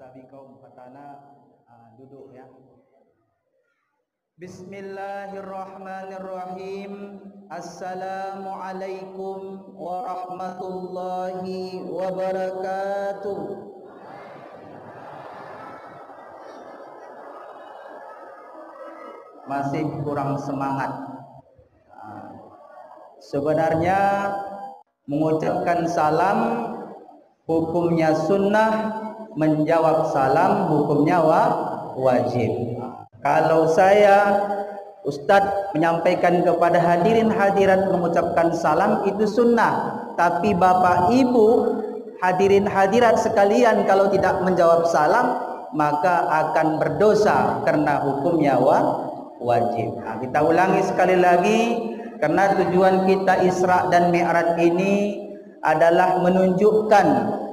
Sabi kaum katana duduk ya. Bismillahirrahmanirrahim. Assalamualaikum warahmatullahi wabarakatuh. Masih kurang semangat. Sebenarnya mengucapkan salam hukumnya sunnah, menjawab salam hukumnya wajib. Kalau saya Ustadz menyampaikan kepada hadirin hadirat mengucapkan salam itu sunnah, tapi Bapak Ibu hadirin hadirat sekalian kalau tidak menjawab salam maka akan berdosa karena hukumnya wajib. Kita ulangi sekali lagi, karena tujuan kita Isra dan Mi'raj ini adalah menunjukkan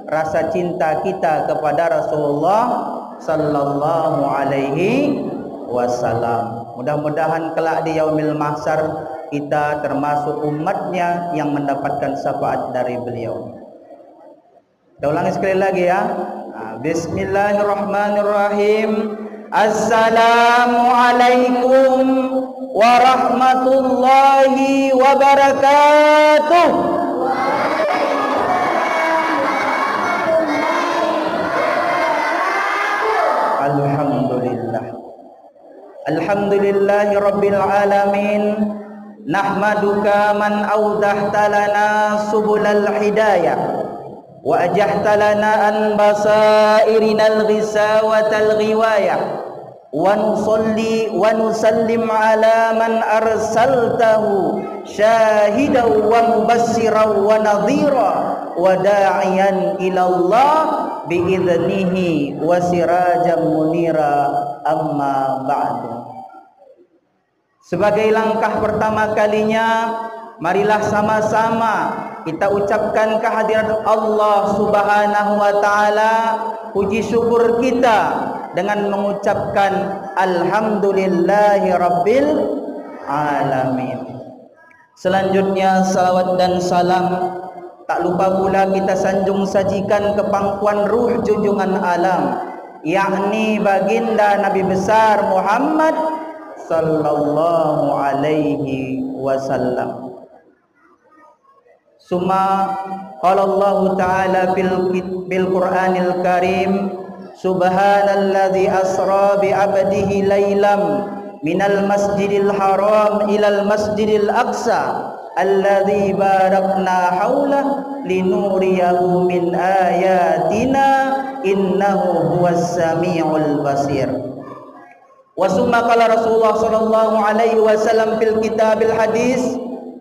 rasa cinta kita kepada Rasulullah sallallahu alaihi wasallam. Mudah-mudahan kelak di yaumil mahsyar kita termasuk umatnya yang mendapatkan syafaat dari beliau. Kita ulangi sekali lagi ya. Bismillahirrahmanirrahim. Assalamualaikum warahmatullahi wabarakatuh. Alhamdulillahi rabbil alamin. Nahmaduka man awdahta lana subulal hidayah wa ajahta lana an basairinal ghisawatal ghiwayah wa nusalli wa nusallim ala man arsaltahu syahidan wa mubassiran wa nadhira wa da'iyan ilallah bi'idhnihi wa sirajan munira, amma ba'du. Sebagai langkah pertama kalinya, marilah sama-sama kita ucapkan kehadiran Allah Subhanahu wa taala, puji syukur kita dengan mengucapkan alhamdulillahi rabbil alamin. Selanjutnya salawat dan salam tak lupa pula kita sanjung sajikan ke pangkuan ruh junjungan alam, yakni baginda Nabi besar Muhammad sallallahu alaihi wasallam. Summa qala Allah ta'ala bil Qur'anil Karim, subhanalladzi asra bi 'abdihi lailam minal masjidil haram ilal masjidil aqsa alladzi barakna haulah linuriyahu min ayatina innahu huwas samiul basir. Wa summa qala Rasulullah sallallahu alaihi wasallam fil kitabil hadis,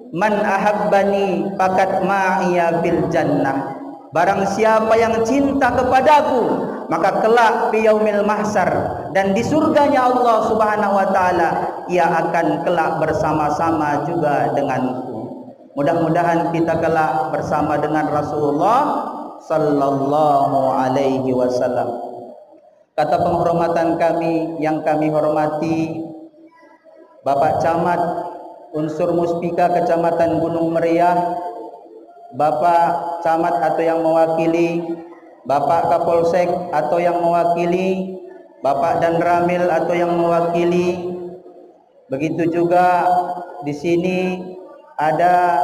man ahabbani faqad ma'iya bil jannah. Barang siapa yang cinta kepadaku maka kelak fi yaumil mahsyar dan di surganya Allah Subhanahu wa taala ia akan kelak bersama-sama juga denganku. Mudah-mudahan kita kelak bersama dengan Rasulullah sallallahu alaihi wasallam. Kata penghormatan kami yang kami hormati Bapak Camat Unsur Muspika Kecamatan Gunung Meriah, Bapak Camat atau yang mewakili, Bapak Kapolsek atau yang mewakili, Bapak Dan Ramil atau yang mewakili. Begitu juga di sini ada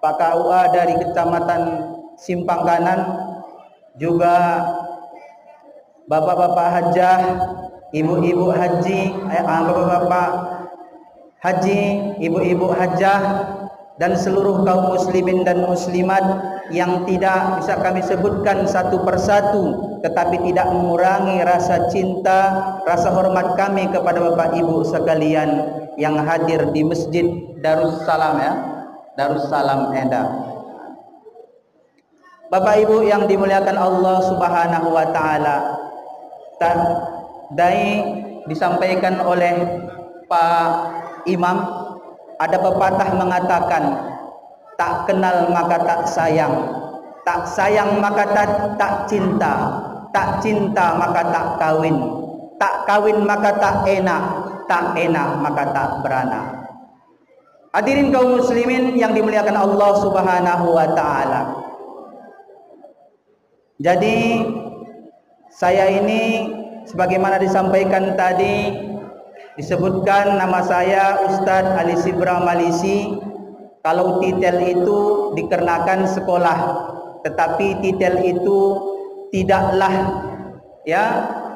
Pak KUA dari Kecamatan Simpang Kanan, juga bapak-bapak hajah, ibu-ibu haji, bapak-bapak haji, ibu-ibu hajah, dan seluruh kaum muslimin dan muslimat yang tidak bisa kami sebutkan satu persatu, tetapi tidak mengurangi rasa cinta, rasa hormat kami kepada bapak ibu sekalian yang hadir di Masjid Darussalam ya, Darussalam Eda. Bapak ibu yang dimuliakan Allah Subhanahu wa taala, tadi disampaikan oleh Pak Imam, ada pepatah mengatakan tak kenal maka tak sayang, tak sayang maka tak cinta, tak cinta maka tak kawin, tak kawin maka tak enak, tak enak maka tak beranak. Hadirin kaum muslimin yang dimuliakan Allah Subhanahu wa taala. Jadi Saya ini sebagaimana disampaikan tadi, disebutkan nama saya Ustadz Ali Sibra Malisi. Kalau titel itu dikarenakan sekolah, tetapi titel itu tidaklah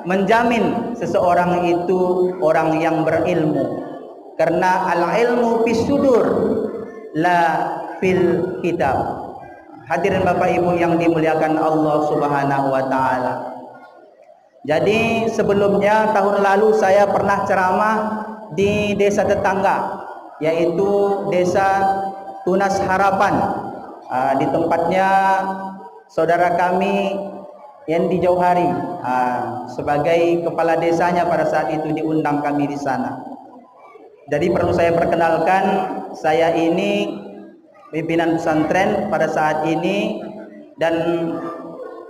menjamin seseorang itu orang yang berilmu, karena al-ilmu fis sudur la fil kitab. Hadirin Bapak Ibu yang dimuliakan Allah Subhanahu wa taala. Jadi sebelumnya tahun lalu saya pernah ceramah di desa tetangga, yaitu desa Tunas Harapan. Di tempatnya saudara kami Yendi Jauhari, sebagai kepala desanya pada saat itu diundang kami di sana. Jadi perlu saya perkenalkan, saya ini pimpinan pesantren pada saat ini, dan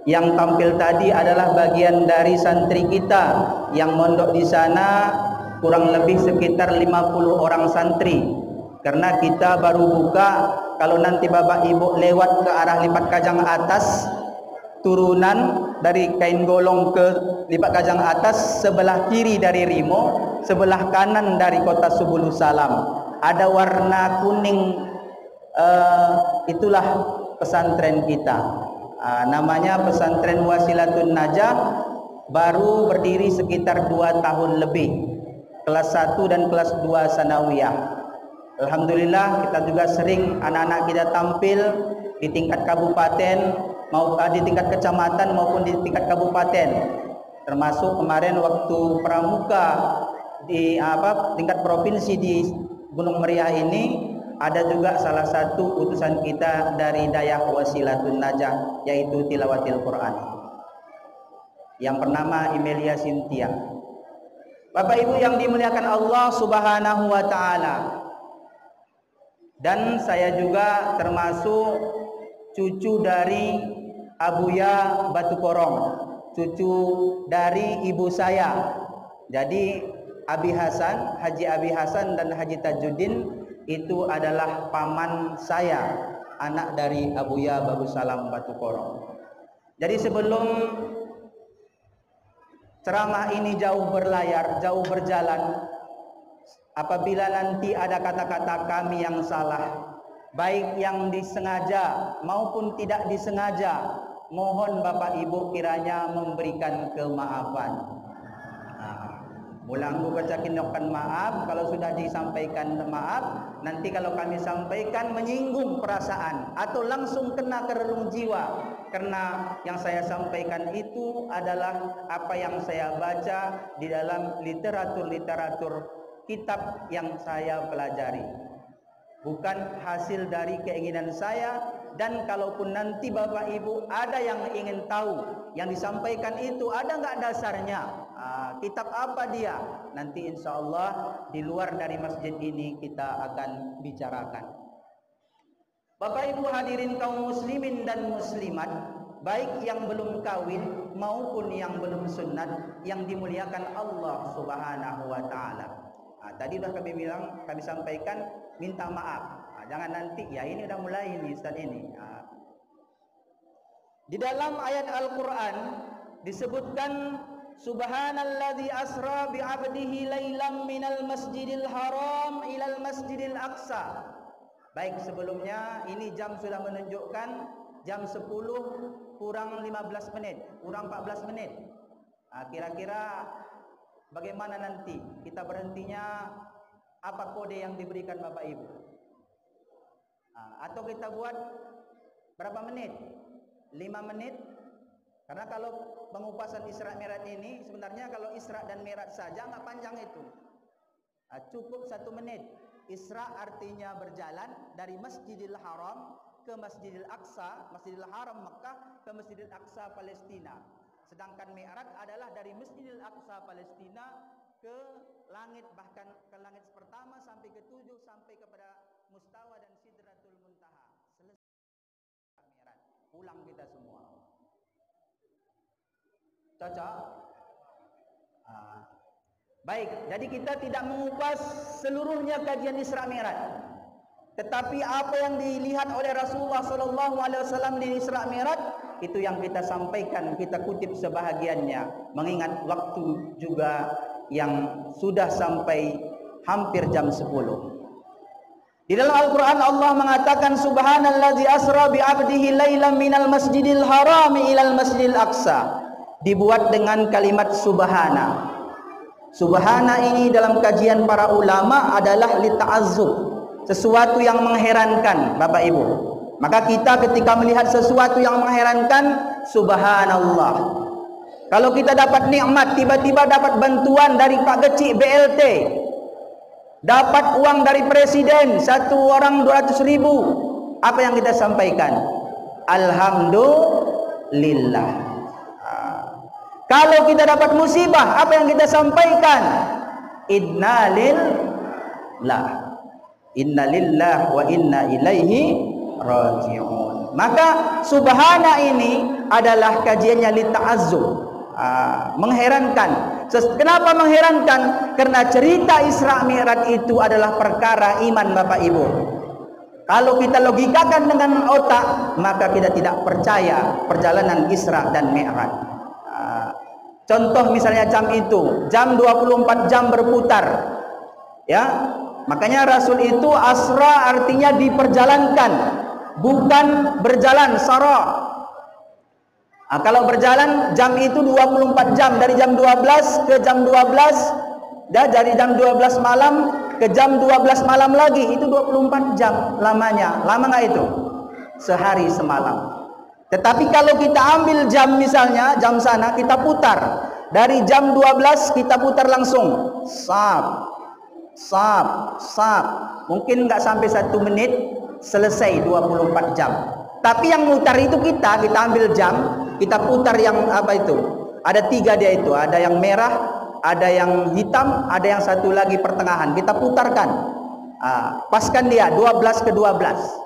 yang tampil tadi adalah bagian dari santri kita yang mondok di sana, kurang lebih sekitar 50 orang santri. Karena kita baru buka, kalau nanti Bapak Ibu lewat ke arah Lipat Kajang atas, turunan dari Kain Golong ke Lipat Kajang atas, sebelah kiri dari Rimo, sebelah kanan dari Kota Subulus Salam, ada warna kuning, itulah pesantren kita. Namanya Pesantren Wasilatun Najah, baru berdiri sekitar 2 tahun lebih, kelas 1 dan kelas 2 sanawiyah. Alhamdulillah, kita juga sering anak-anak kita tampil di tingkat kabupaten, di tingkat kecamatan maupun di tingkat kabupaten. Termasuk kemarin waktu pramuka di tingkat provinsi di Gunung Meriah ini, ada juga salah satu utusan kita dari Dayah Wasilatun Najah, yaitu Tilawatil Quran, yang bernama Imelia Sintia. Bapak Ibu yang dimuliakan Allah Subhanahu wa taala, dan saya juga termasuk cucu dari Abuya Batu Korong, cucu dari ibu saya. Jadi Abi Hasan, Haji Abi Hasan dan Haji Tajuddin itu adalah paman saya, anak dari Abuya Babu Salam Batu Korong. Jadi sebelum ceramah ini jauh berlayar, jauh berjalan, apabila nanti ada kata-kata kami yang salah, baik yang disengaja maupun tidak disengaja, mohon Bapak Ibu kiranya memberikan kemaafan. Mulangku bacakinkan maaf kalau sudah disampaikan maaf. Nanti kalau kami sampaikan menyinggung perasaan atau langsung kena ke relung jiwa, karena yang saya sampaikan itu adalah apa yang saya baca di dalam literatur kitab yang saya pelajari, bukan hasil dari keinginan saya. Dan kalaupun nanti Bapak Ibu ada yang ingin tahu yang disampaikan itu ada nggak dasarnya, kitab apa dia, nanti insya Allah di luar dari masjid ini kita akan bicarakan. Bapak Ibu hadirin kaum muslimin dan muslimat, baik yang belum kawin maupun yang belum sunat, yang dimuliakan Allah Subhanahu wa taala. Tadi sudah kami sampaikan minta maaf. Jangan nanti, ya ini udah mulai ini Ustaz ini. Di dalam ayat Al-Quran disebutkan Subhanalladzi asra bi 'abdihi lailam minal masjidil haram ilal masjidil aqsa. Baik, sebelumnya ini jam sudah menunjukkan jam 10 kurang 15 menit, kurang 14 menit. Kira-kira bagaimana nanti kita berhentinya, apa kode yang diberikan Bapak Ibu? Atau kita buat berapa menit? 5 menit? Karena kalau pengupasan Isra Mi'raj ini sebenarnya kalau Isra dan Mi'raj saja nggak panjang itu, cukup 1 menit. Isra artinya berjalan dari Masjidil Haram ke Masjidil Aqsa, Masjidil Haram Mekah ke Masjidil Aqsa Palestina. Sedangkan Mi'raj adalah dari Masjidil Aqsa Palestina ke langit, bahkan ke langit pertama sampai ke 7 sampai kepada Mustawa dan Sidratul Muntaha. Selesai Mi'raj, pulang kita semua. Cocok? Baik, jadi kita tidak mengupas seluruhnya kajian Isra Mi'raj. Tetapi apa yang dilihat oleh Rasulullah SAW di Isra Mi'raj itu yang kita sampaikan, kita kutip sebahagiannya, mengingat waktu juga yang sudah sampai hampir jam 10. Di dalam Al-Quran Allah mengatakan subhanallazi asra bi 'abdihi lailan minal masjidil harami ilal masjidil aqsa. Dibuat dengan kalimat subhana. Subhana ini dalam kajian para ulama adalah lita'azzub, sesuatu yang mengherankan, Bapak Ibu. Maka kita ketika melihat sesuatu yang mengherankan, subhanallah. Kalau kita dapat nikmat, tiba-tiba dapat bantuan dari Pak Gecik BLT, dapat uang dari presiden, satu orang 200.000, apa yang kita sampaikan? Alhamdulillah. Kalau kita dapat musibah, apa yang kita sampaikan? Innalillah wa inna ilaihi raji'un. Maka subhana ini adalah kajiannya lita'azzub, mengherankan. Kenapa mengherankan? Karena cerita Isra Mi'raj itu adalah perkara iman, Bapak Ibu. Kalau kita logikakan dengan otak, maka kita tidak percaya perjalanan Isra dan Mi'raj. Contoh misalnya jam itu, jam 24 jam berputar, ya. Makanya Rasul itu asra artinya diperjalankan, bukan berjalan sara. Kalau berjalan jam itu 24 jam, dari jam 12 ke jam 12, dan dari jam 12 malam ke jam 12 malam lagi, itu 24 jam lamanya. Lama nggak itu? Sehari semalam. Tetapi kalau kita ambil jam, misalnya jam sana kita putar, dari jam 12 kita putar langsung sap, mungkin nggak sampai 1 menit selesai 24 jam. Tapi yang mutar itu kita ambil jam, kita putar yang apa itu, ada 3 dia itu, ada yang merah, ada yang hitam, ada yang satu lagi pertengahan, kita putarkan, paskan dia 12 ke 12.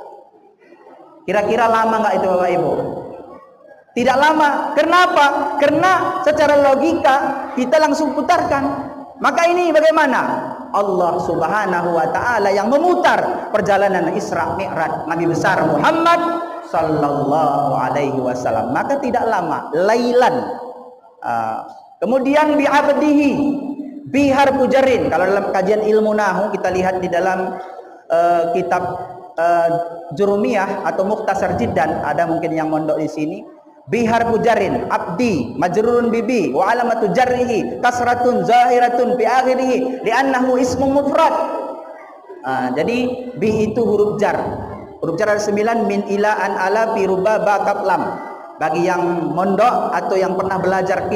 Kira-kira lama nggak itu Bapak Ibu? Tidak lama. Kenapa? Karena secara logika kita langsung putarkan. Maka ini bagaimana? Allah Subhanahu wa ta'ala yang memutar perjalanan Isra Mi'raj Nabi besar Muhammad sallallahu alaihi wasallam. Maka tidak lama, lailan. Kemudian bi'abdihi, bihar pujarin. Kalau dalam kajian ilmu nahu kita lihat di dalam kitab Jurumiyah atau Mukhtasar Jiddan, ada mungkin yang mondok di sini. Bihar pujarin, abdi majrurun bibi wa alamatu jarrihi kasratun zahiratun fi akhirih li'annahu ismu mufrad. Jadi bi itu huruf jar. Huruf jar ada 9, min ila an ala fi ruba ba kaf lam. Bagi yang mondok atau yang pernah belajar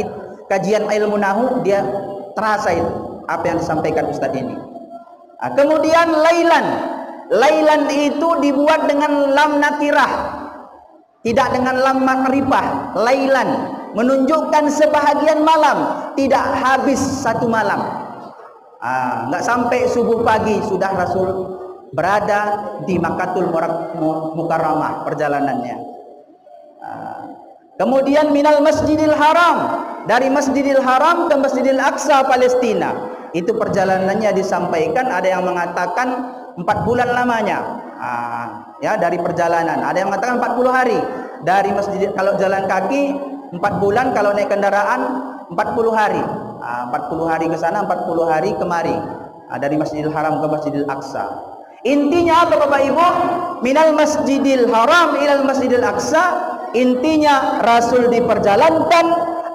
kajian ilmu nahu, dia terasa itu apa yang disampaikan Ustadz ini. Kemudian lailan. Lailan itu dibuat dengan lam nakirah, tidak dengan lam makrifah. Lailan menunjukkan sebahagian malam, tidak habis 1 malam. Nggak sampai subuh pagi sudah Rasul berada di Makkatul Mukarramah perjalanannya. Kemudian minal Masjidil Haram, dari Masjidil Haram ke Masjidil Aqsa Palestina, itu perjalanannya disampaikan, ada yang mengatakan 4 bulan lamanya. Ya, dari perjalanan ada yang mengatakan 40 hari dari masjid. Kalau jalan kaki 4 bulan, kalau naik kendaraan 40 hari. 40 hari ke sana, 40 hari kemari. Dari Masjidil Haram ke Masjidil Aqsa. Intinya apa Bapak Ibu? Minal Masjidil Haram ilal Masjidil Aqsa. Intinya Rasul diperjalankan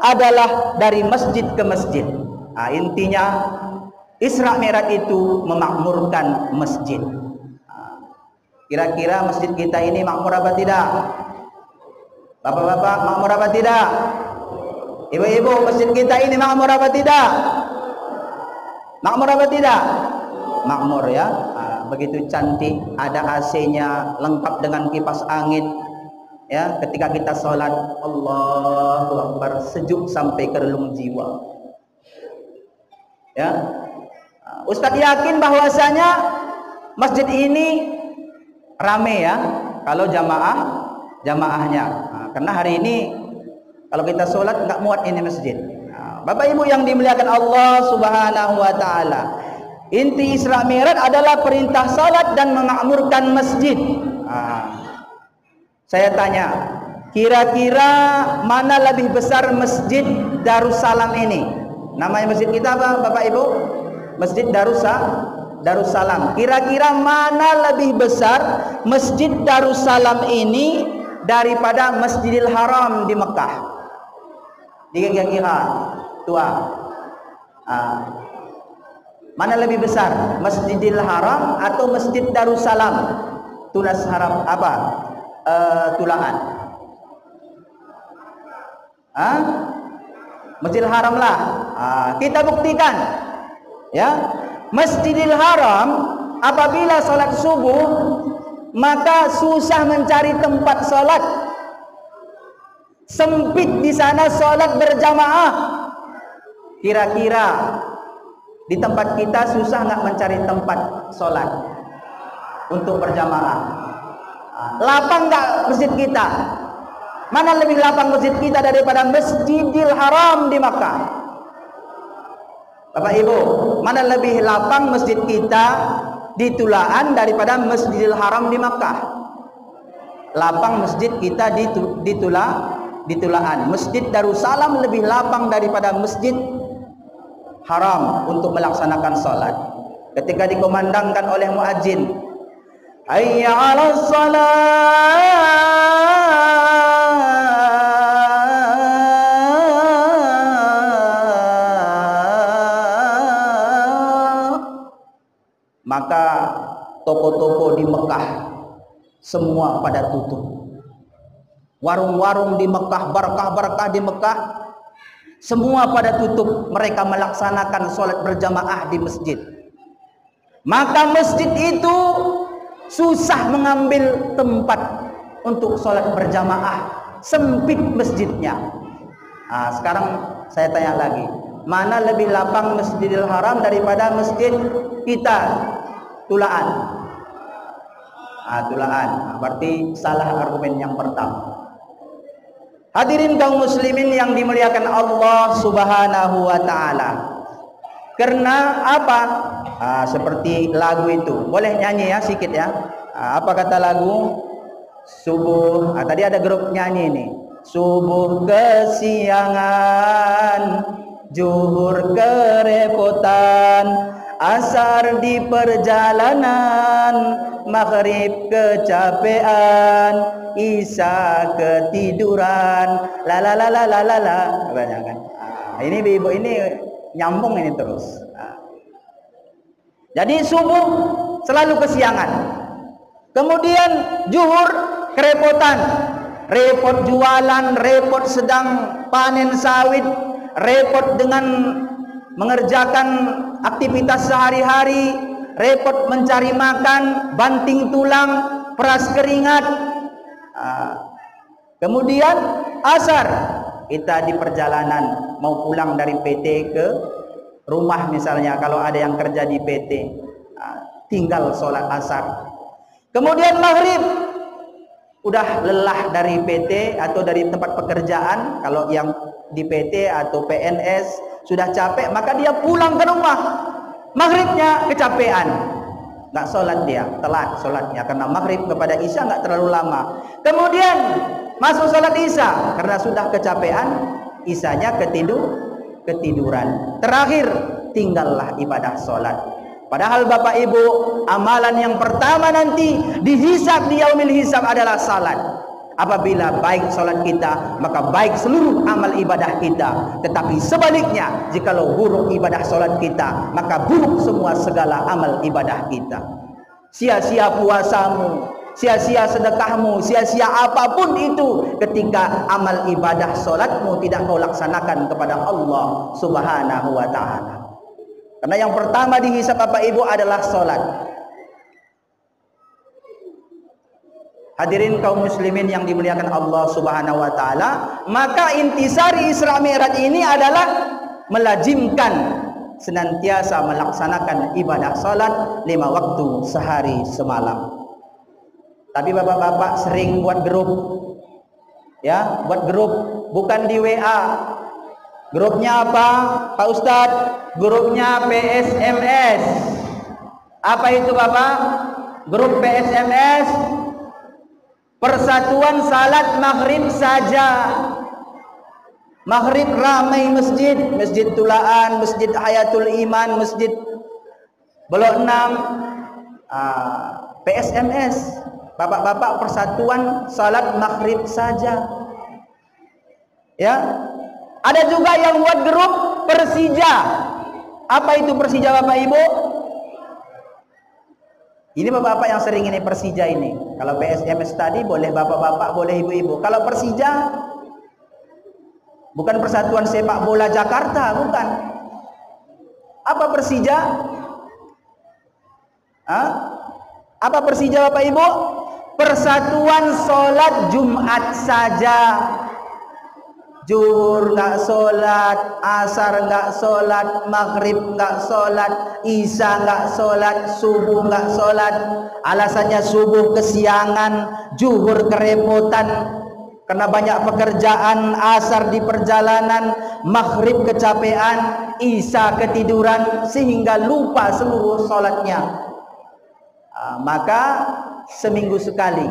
adalah dari masjid ke masjid. Intinya Isra Mi'raj itu memakmurkan masjid. Kira-kira masjid kita ini makmur apa tidak? Bapak-bapak, makmur apa tidak? Ibu-ibu, masjid kita ini makmur apa tidak? Makmur apa tidak? Makmur ya. Begitu cantik, ada AC-nya, lengkap dengan kipas angin. Ya, ketika kita sholat, Allahu Akbar, sejuk sampai ke relung jiwa. Ya, Ustadz yakin bahwasanya masjid ini rame ya, kalau jamaahnya. Karena hari ini kalau kita sholat nggak muat ini masjid. Bapak Ibu yang dimuliakan Allah Subhanahu wa ta'ala, inti Isra Mi'raj adalah perintah sholat dan memakmurkan masjid. Saya tanya, Kira-kira mana lebih besar Masjid Darussalam ini? Namanya masjid kita apa, Bapak Ibu? Masjid Darussalam. Kira-kira mana lebih besar Masjid Darussalam ini daripada Masjidil Haram di Mekah? Kira-kira tua. Mana lebih besar, Masjidil Haram atau Masjid Darussalam? Tunas harap apa? Tulaan. Masjidil Haram lah. Kita buktikan, ya. Masjidil Haram apabila sholat subuh maka susah mencari tempat sholat, sempit di sana sholat berjamaah. Kira-kira di tempat kita susah nggak mencari tempat sholat untuk berjamaah? Lapang nggak masjid kita? Mana lebih lapang masjid kita daripada Masjidil Haram di Makkah? Bapak Ibu, mana lebih lapang masjid kita di Tulaan daripada Masjidil Haram di Makkah? Lapang masjid kita di Tulaan. Masjid Darussalam lebih lapang daripada Masjid Haram untuk melaksanakan salat. Ketika dikumandangkan oleh muadzin, hayya 'alas shalah, maka toko-toko di Mekah semua pada tutup. Warung-warung di Mekah, berkah-berkah di Mekah semua pada tutup. Mereka melaksanakan sholat berjamaah di masjid. Maka masjid itu susah mengambil tempat untuk sholat berjamaah, sempit masjidnya. Sekarang saya tanya lagi, mana lebih lapang Masjidil Haram daripada masjid kita Tulaan? Tulaan. Berarti salah argumen yang pertama. Hadirin kaum muslimin yang dimuliakan Allah Subhanahu wa taala. Karena apa? Seperti lagu itu. Boleh nyanyi ya sedikit ya. Apa kata lagu? Subuh. Tadi ada grup nyanyi ini. Subuh kesiangan, zuhur kerepotan, asar di perjalanan, maghrib kecapean, isya ketiduran, la. Banyak kan? Ini ibu ini nyambung ini terus. Jadi subuh selalu kesiangan. Kemudian zuhur kerepotan, repot jualan, repot sedang panen sawit, repot dengan mengerjakan aktivitas sehari-hari, repot mencari makan, banting tulang, peras keringat. Kemudian asar, kita di perjalanan mau pulang dari PT ke rumah misalnya, kalau ada yang kerja di PT, tinggal sholat asar. Kemudian maghrib, udah lelah dari PT atau dari tempat pekerjaan, kalau yang di PT atau PNS sudah capek, maka dia pulang ke rumah, maghribnya kecapean, nggak sholat, dia telat sholatnya karena maghrib kepada isya nggak terlalu lama. Kemudian masuk sholat isya karena sudah kecapean, isyanya ketiduran. Terakhir tinggallah ibadah sholat. Padahal Bapak Ibu, amalan yang pertama nanti dihisab di yaumil hisab adalah salat. Apabila baik salat kita, maka baik seluruh amal ibadah kita. Tetapi sebaliknya, jikalau buruk ibadah salat kita, maka buruk semua segala amal ibadah kita. Sia-sia puasamu, sia-sia sedekahmu, sia-sia apapun itu ketika amal ibadah salatmu tidak kau laksanakan kepada Allah Subhanahu wa taala. Karena yang pertama dihisab Bapak Ibu adalah salat. Hadirin kaum muslimin yang dimuliakan Allah Subhanahu wa taala, maka intisari Isra Mi'raj ini adalah melazimkan senantiasa melaksanakan ibadah salat 5 waktu sehari semalam. Tapi bapak-bapak sering buat grup, ya, buat grup bukan di WA. Grupnya apa, Pak Ustadz? Grupnya PSMS. Apa itu Bapak? Grup PSMS Persatuan salat maghrib saja. Maghrib ramai masjid, Masjid Tulaan, Masjid Hayatul Iman, Masjid Blok 6, PSMS. Bapak-bapak, persatuan salat maghrib saja. Ya. Ada juga yang buat grup Persija. Apa itu Persija, Bapak Ibu? Ini bapak-bapak yang sering ini Persija ini. Kalau PSMS tadi boleh bapak-bapak, boleh ibu-ibu. Kalau Persija, bukan Persatuan Sepak Bola Jakarta, bukan. Apa Persija? Apa Persija, Bapak Ibu? Persatuan sholat Jumat saja. Zuhur nggak sholat, asar nggak sholat, maghrib nggak sholat, isya nggak sholat, subuh nggak sholat. Alasannya subuh kesiangan, zuhur kerepotan karena banyak pekerjaan, asar di perjalanan, maghrib kecapean, isya ketiduran sehingga lupa seluruh sholatnya. Maka seminggu sekali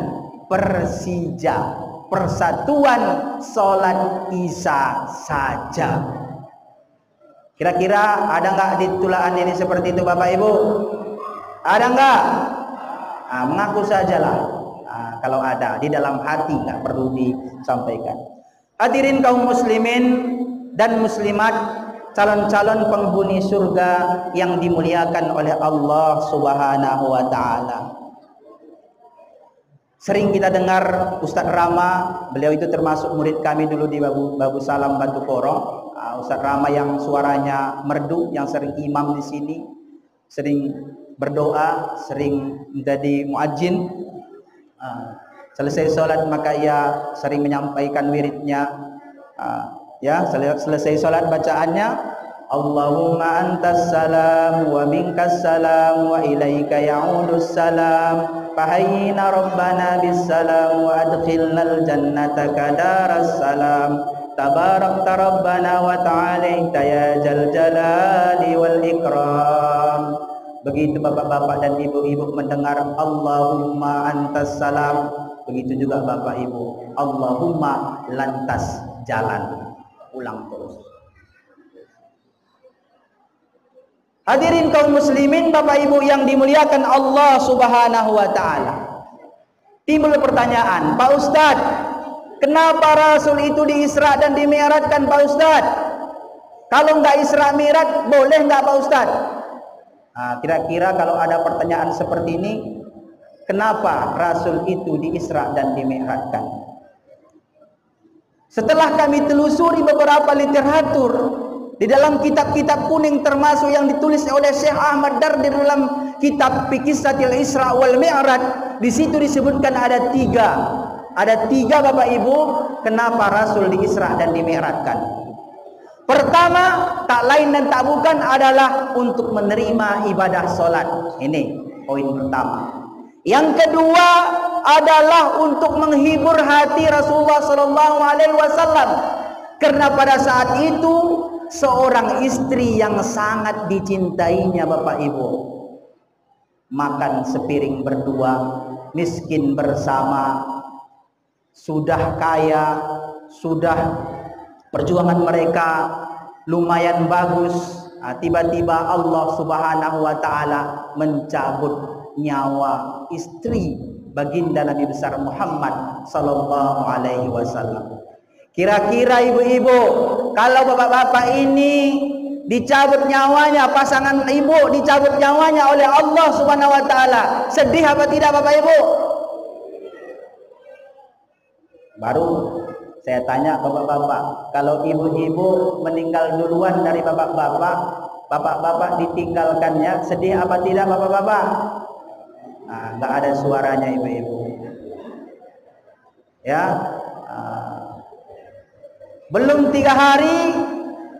Persija, persatuan sholat isya saja. Kira-kira ada nggak di Tulaan ini seperti itu, Bapak Ibu? Ada nggak? Mengaku sajalah. Kalau ada di dalam hati, nggak perlu disampaikan. Hadirin kaum muslimin dan muslimat, calon-calon penghuni surga yang dimuliakan oleh Allah Subhanahu wa Ta'ala. Sering kita dengar Ustadz Rama, beliau itu termasuk murid kami dulu di Babu Salam Batu Koro. Ustadz Rama yang suaranya merdu, yang sering imam di sini, sering berdoa, sering menjadi muadzin. Selesai sholat maka ia sering menyampaikan wiridnya. Selesai sholat bacaannya, Allahumma antas salam wa minkas salam wa ilaika ya'udus salam. Fahayyina rabbana bissalam wa adkhilnal jannata kadaras salam. Tabarakta rabbana wa ta'alaita ya jal jalali wal ikram. Begitu bapak-bapak dan ibu-ibu mendengar Allahumma antas salam, begitu juga Bapak Ibu, Allahumma lantas jalan. Ulang terus. Hadirin kaum muslimin, Bapak Ibu yang dimuliakan Allah Subhanahu wa Ta'ala. Timbul pertanyaan, Pak Ustadz, kenapa Rasul itu diisra dan dimi'rajkan, Pak Ustadz? Kalau nggak Isra Mi'raj, boleh nggak, Pak Ustadz? Kira-kira kalau ada pertanyaan seperti ini, kenapa Rasul itu diisra dan dimi'rajkan? Setelah kami telusuri beberapa literatur di dalam kitab-kitab kuning, termasuk yang ditulis oleh Syekh Ahmad Dardir dalam kitab Qissatul Isra wal Mi'raj, di situ disebutkan ada tiga Bapak Ibu kenapa Rasul diisra dan dimi'rajkan. Pertama, tak lain dan tak bukan adalah untuk menerima ibadah sholat. Ini poin pertama. Yang kedua adalah untuk menghibur hati Rasulullah SAW, karena pada saat itu seorang istri yang sangat dicintainya, Bapak Ibu, makan sepiring berdua, miskin bersama, sudah kaya, sudah perjuangan mereka lumayan bagus, tiba-tiba Allah Subhanahu wa Ta'ala mencabut nyawa istri baginda Nabi besar Muhammad sallallahu alaihi wasallam. Kira-kira ibu-ibu, kalau bapak-bapak ini dicabut nyawanya, pasangan ibu dicabut nyawanya oleh Allah Subhanahu wa Ta'ala, sedih apa tidak, Bapak Ibu? Baru saya tanya bapak-bapak, kalau ibu-ibu meninggal duluan dari bapak-bapak, bapak-bapak ditinggalkannya, sedih apa tidak, bapak-bapak? Nggak ada suaranya ibu-ibu. Ya, belum 3 hari,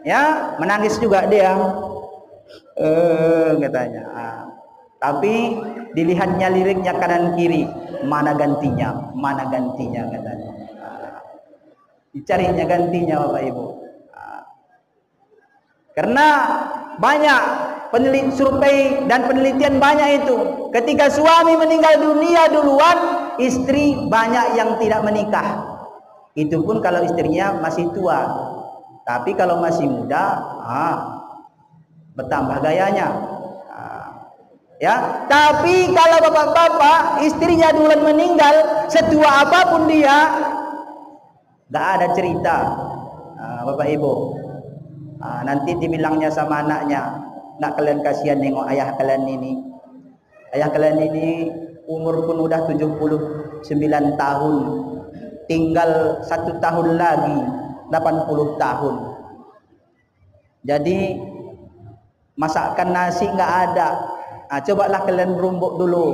ya menangis juga dia, katanya. Tapi dilihatnya liriknya kanan kiri, mana gantinya katanya. Dicarinya gantinya, Bapak Ibu. Karena banyak survei dan penelitian banyak itu, ketika suami meninggal dunia duluan, istri banyak yang tidak menikah. Itu pun kalau istrinya masih tua. Tapi kalau masih muda, bertambah gayanya. Ya, tapi kalau bapak-bapak istrinya duluan meninggal, setua apapun dia, gak ada cerita. Bapak ibu, nanti dibilangnya sama anaknya, nak kalian kasihan nengok ayah kalian ini. Ayah kalian ini umur pun udah 79 tahun, tinggal 1 tahun lagi 80 tahun. Jadi masakan nasi nggak ada. Cobalah kalian berumbuk dulu,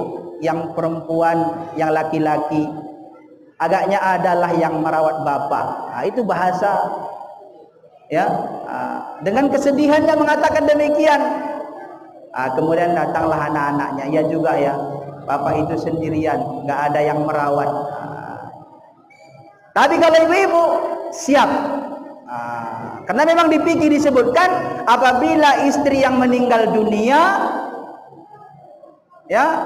yang perempuan, yang laki-laki, agaknya adalah yang merawat bapak. Itu bahasa, ya. Dengan kesedihannya mengatakan demikian. Kemudian datanglah anak-anaknya, ya juga ya, bapak itu sendirian, nggak ada yang merawat. Tapi kalau ibu-ibu siap, karena memang di fikih disebutkan apabila istri yang meninggal dunia, ya,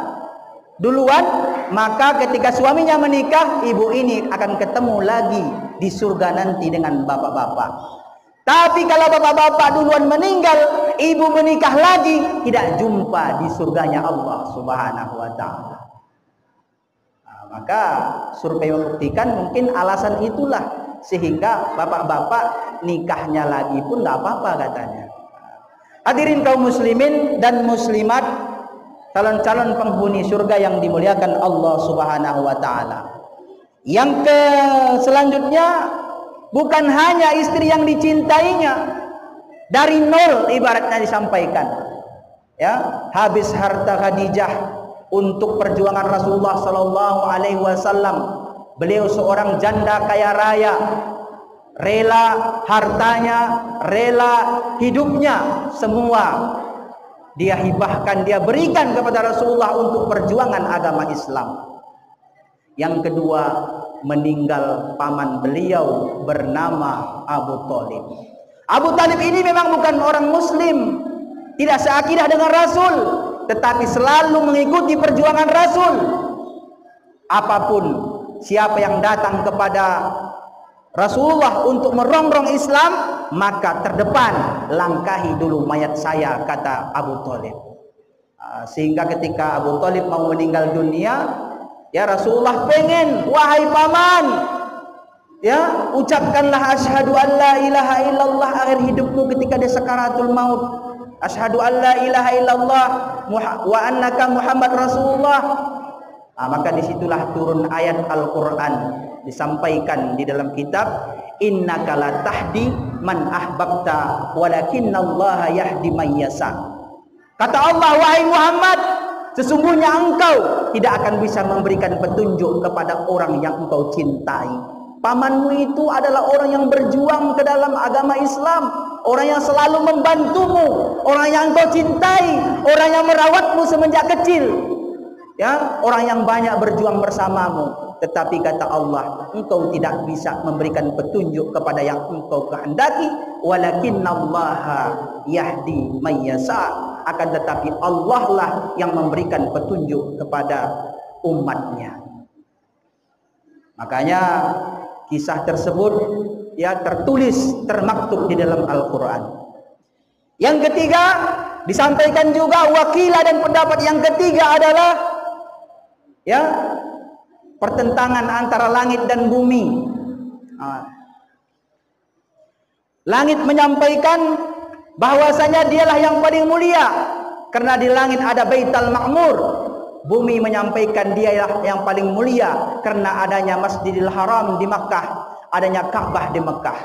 duluan, maka ketika suaminya menikah, ibu ini akan ketemu lagi di surga nanti dengan bapak-bapak. Tapi kalau bapak-bapak duluan meninggal, ibu menikah lagi, tidak jumpa di surganya Allah Subhanahu wa ta'ala. Maka survei membuktikan mungkin alasan itulah sehingga bapak-bapak nikahnya lagi pun tidak apa-apa katanya. Hadirin kaum muslimin dan muslimat, calon-calon penghuni surga yang dimuliakan Allah Subhanahu wa ta'ala. Yang selanjutnya, bukan hanya istri yang dicintainya, dari nol ibaratnya disampaikan, ya, habis harta Khadijah untuk perjuangan Rasulullah sallallahu alaihi wasallam. Beliau seorang janda kaya raya, rela hartanya, rela hidupnya, semua dia hibahkan, dia berikan kepada Rasulullah untuk perjuangan agama Islam. Yang kedua, meninggal paman beliau bernama Abu Thalib. Abu Thalib ini memang bukan orang muslim, tidak seakidah dengan Rasul, tetapi selalu mengikuti perjuangan Rasul. Apapun siapa yang datang kepada Rasulullah untuk merongrong Islam, maka terdepan langkahi dulu mayat saya, kata Abu Thalib. Sehingga ketika Abu Thalib mau meninggal dunia, ya Rasulullah pengen, wahai paman, ya, ucapkanlah asyhadu an la ilaha illallah akhir hidupmu ketika dia sakaratul maut. Asyhadu an la ilaha illallah wa annaka Muhammad Rasulullah. Maka disitulah turun ayat Al-Quran, disampaikan di dalam kitab, innaka la tahdi man ahbabta walakinallaha yahdi man yasha. Kata Allah, wahai Muhammad, sesungguhnya engkau tidak akan bisa memberikan petunjuk kepada orang yang engkau cintai. Pamanmu itu adalah orang yang berjuang ke dalam agama Islam, orang yang selalu membantumu, orang yang engkau cintai, orang yang merawatmu semenjak kecil, ya, orang yang banyak berjuang bersamamu. Tetapi kata Allah, engkau tidak bisa memberikan petunjuk kepada yang engkau kehendaki, walakinallaha yahdi may yasha, akan tetapi Allah lah yang memberikan petunjuk kepada umatnya. Makanya kisah tersebut, ya, tertulis, termaktub di dalam Al-Quran. Yang ketiga, disampaikan juga wakilah, dan pendapat yang ketiga adalah, ya, pertentangan antara langit dan bumi. Langit menyampaikan bahwasanya dialah yang paling mulia karena di langit ada Baitul Ma'mur. Bumi menyampaikan dialah yang paling mulia karena adanya Masjidil Haram di Makkah, adanya Ka'bah di Makkah.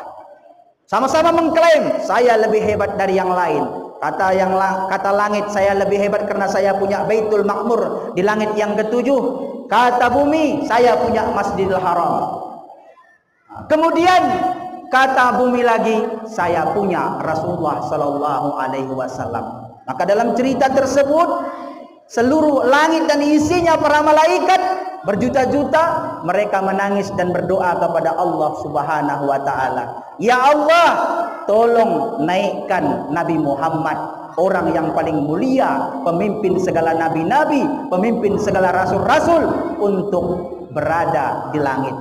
Sama-sama mengklaim saya lebih hebat dari yang lain. Kata langit, saya lebih hebat karena saya punya Baitul Ma'mur di langit yang ketujuh. Kata bumi, saya punya Masjidil Haram. Kemudian kata bumi lagi, saya punya Rasulullah sallallahu alaihi wasallam. Maka dalam cerita tersebut, seluruh langit dan isinya para malaikat berjuta-juta, mereka menangis dan berdoa kepada Allah Subhanahu wa ta'ala, ya Allah, tolong naikkan Nabi Muhammad, orang yang paling mulia, pemimpin segala nabi-nabi, pemimpin segala rasul-rasul, untuk berada di langit.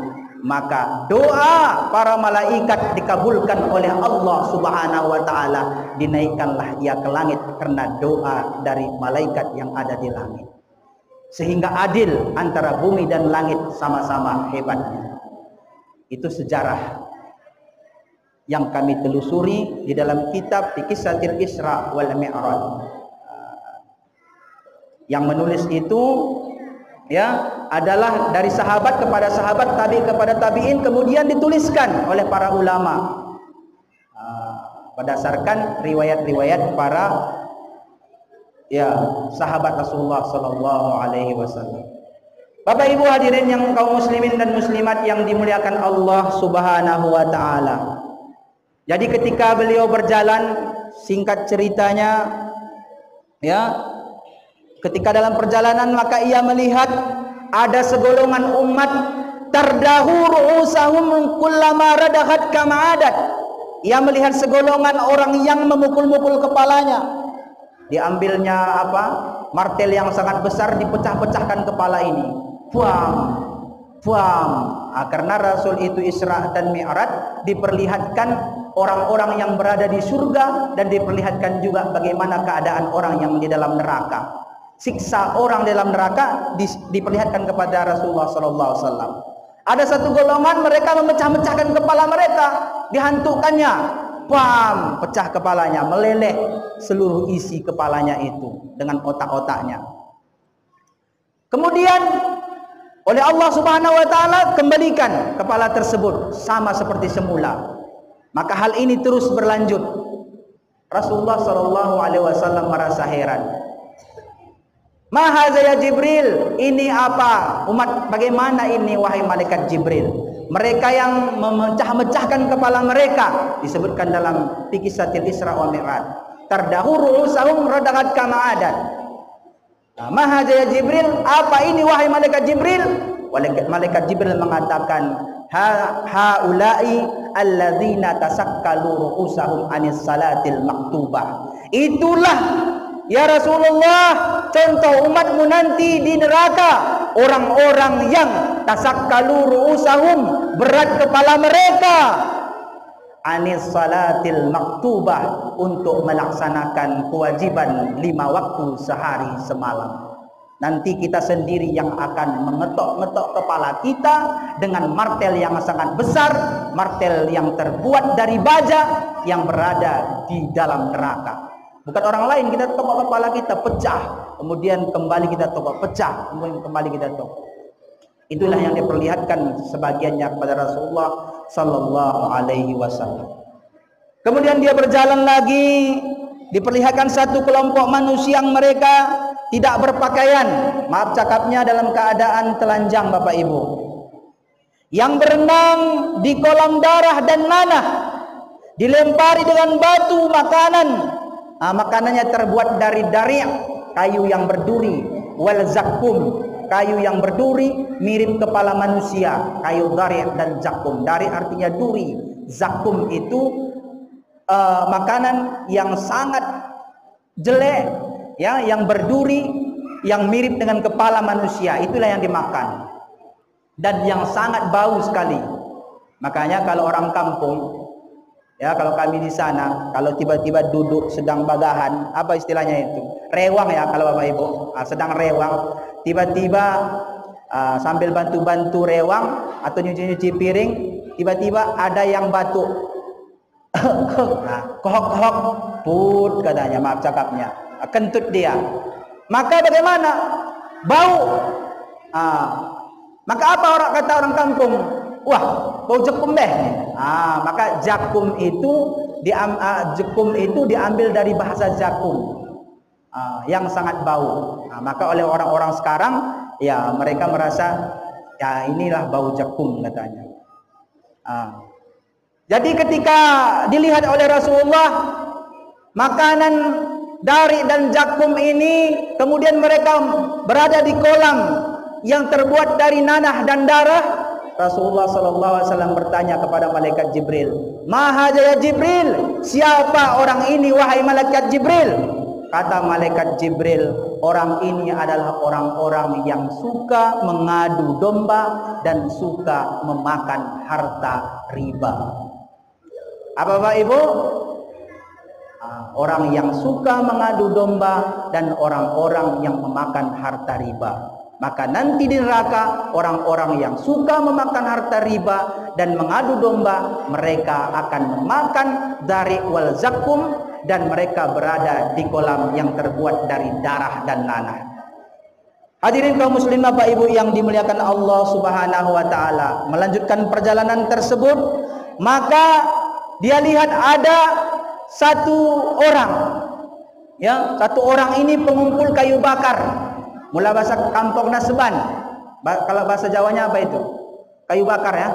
Maka doa para malaikat dikabulkan oleh Allah Subhanahu wa taala, dinaikkanlah ia ke langit karena doa dari malaikat yang ada di langit. Sehingga adil antara bumi dan langit sama-sama hebatnya. Itu sejarah yang kami telusuri di dalam kitab Qissatul Isra wal Mi'raj. Yang menulis itu ya adalah dari sahabat kepada sahabat, tabi kepada tabiin, kemudian dituliskan oleh para ulama berdasarkan riwayat-riwayat para sahabat Rasulullah sallallahu alaihi wasallam. Bapak Ibu hadirin yang kaum muslimin dan muslimat yang dimuliakan Allah Subhanahu wa taala. Jadi ketika beliau berjalan, singkat ceritanya ketika dalam perjalanan maka ia melihat ada segolongan umat tardahu ru'usahum kullama radahat kama adat. Ia melihat segolongan orang yang memukul-mukul kepalanya. Diambilnya martel yang sangat besar, dipecah-pecahkan kepala ini. Buang. Karena Rasul itu Isra dan Mi'raj diperlihatkan orang-orang yang berada di surga dan diperlihatkan juga bagaimana keadaan orang yang di dalam neraka. Siksa orang dalam neraka diperlihatkan kepada Rasulullah SAW. Ada satu golongan mereka memecah-mecahkan kepala mereka, dihantukannya, pecah kepalanya, meleleh seluruh isi kepalanya itu dengan otak-otaknya. Kemudian oleh Allah Subhanahu wa taala kembalikan kepala tersebut sama seperti semula. Maka hal ini terus berlanjut. Rasulullah SAW merasa heran. Mahadza ya Jibril, ini apa? Umat bagaimana ini wahai malaikat Jibril? Mereka yang memecah-mecahkan kepala mereka disebutkan dalam Qissatul Isra wal Mi'raj. Tardahu ru'usahum radahat kama adat. Mahadza ya Jibril, apa ini wahai malaikat Jibril? Malaikat Jibril mengatakan, haula'i alladzina tasakkalu ru'usahum anis salatil maktubah. Itulah ya Rasulullah contoh umatmu nanti di neraka, orang-orang yang tasakkalu ru'usahum, berat kepala mereka, anis salatil maktubah, untuk melaksanakan kewajiban 5 waktu sehari semalam. Nanti kita sendiri yang akan mengetok-ngetok kepala kita dengan martel yang sangat besar, martel yang terbuat dari baja yang berada di dalam neraka. Bukan orang lain, kita tokok kepala kita pecah, kemudian kembali kita tokok, pecah, kemudian kembali kita tokok. Itulah yang diperlihatkan sebagiannya kepada Rasulullah sallallahu alaihi wasallam. Kemudian dia berjalan lagi, diperlihatkan satu kelompok manusia yang mereka tidak berpakaian, maaf cakapnya dalam keadaan telanjang Bapak Ibu, yang berenang di kolam darah dan nanah, dilempari dengan batu makanan. Makanannya terbuat dari dari kayu yang berduri, wal zakum, kayu yang berduri mirip kepala manusia, kayu dari dan zakum. Dari artinya duri, zakum itu makanan yang sangat jelek, ya, yang berduri, yang mirip dengan kepala manusia. Itulah yang dimakan dan yang sangat bau sekali. Makanya kalau orang kampung, ya, kalau kami di sana, kalau tiba-tiba duduk sedang bagahan, apa istilahnya itu? Rewang ya kalau Bapak Ibu, sedang rewang, tiba-tiba sambil bantu-bantu rewang atau nyuci-nyuci piring, tiba-tiba ada yang batuk. Kohok-kohok, put katanya, maaf cakapnya, kentut dia. Maka bagaimana? Bau. Maka apa kata orang kampung? Wah, bau jakum deh. Maka jakum itu diambil dari bahasa jakum, yang sangat bau. Maka oleh orang-orang sekarang, ya mereka merasa, ya inilah bau jakum katanya. Jadi ketika dilihat oleh Rasulullah makanan dari dan jakum ini, kemudian mereka berada di kolam yang terbuat dari nanah dan darah, Rasulullah SAW bertanya kepada malaikat Jibril, "Mahadza ya Jibril, siapa orang ini wahai malaikat Jibril?" Kata malaikat Jibril, orang ini adalah orang-orang yang suka mengadu domba dan suka memakan harta riba. Apa Bapak Ibu? Orang yang suka mengadu domba dan orang-orang yang memakan harta riba. Maka nanti di neraka orang-orang yang suka memakan harta riba dan mengadu domba, mereka akan memakan dari wal zakum, dan mereka berada di kolam yang terbuat dari darah dan nanah. Hadirin kaum muslimin Bapak Ibu yang dimuliakan Allah Subhanahu wa taala, melanjutkan perjalanan tersebut, maka dia lihat ada satu orang, ya, satu orang ini pengumpul kayu bakar. Mula bahasa kampung Naseban, kalau bahasa Jawanya apa itu? Kayu bakar, ya.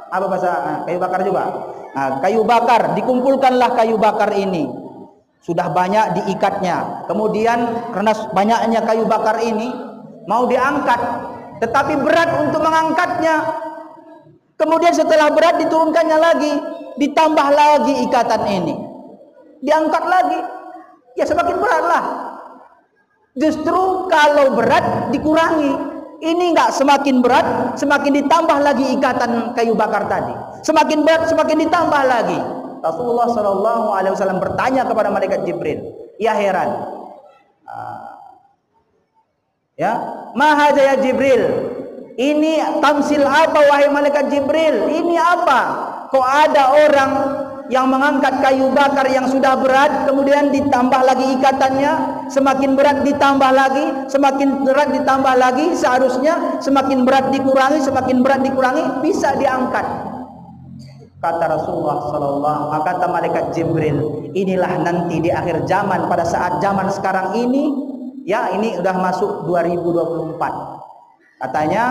Apa bahasa kayu bakar juga? Nah, kayu bakar, dikumpulkanlah kayu bakar ini. Sudah banyak diikatnya. Kemudian karena banyaknya kayu bakar ini mau diangkat, tetapi berat untuk mengangkatnya. Kemudian setelah berat diturunkannya lagi, ditambah lagi ikatan ini, diangkat lagi, ya semakin beratlah. Justru kalau berat dikurangi, ini enggak, semakin berat semakin ditambah lagi ikatan kayu bakar tadi, semakin berat semakin ditambah lagi. Rasulullah Shallallahu Alaihi Wasallam bertanya kepada malaikat Jibril, ya heran, ya, maha jaya Jibril, ini tamsil apa wahai malaikat Jibril? Ini apa? Kok ada orang yang mengangkat kayu bakar yang sudah berat, kemudian ditambah lagi ikatannya, semakin berat ditambah lagi, semakin berat ditambah lagi, seharusnya semakin berat dikurangi, semakin berat dikurangi, bisa diangkat. Kata Rasulullah sallallahu, kata malaikat Jibril, inilah nanti di akhir zaman, pada saat zaman sekarang ini, ya, ini udah masuk 2024. Katanya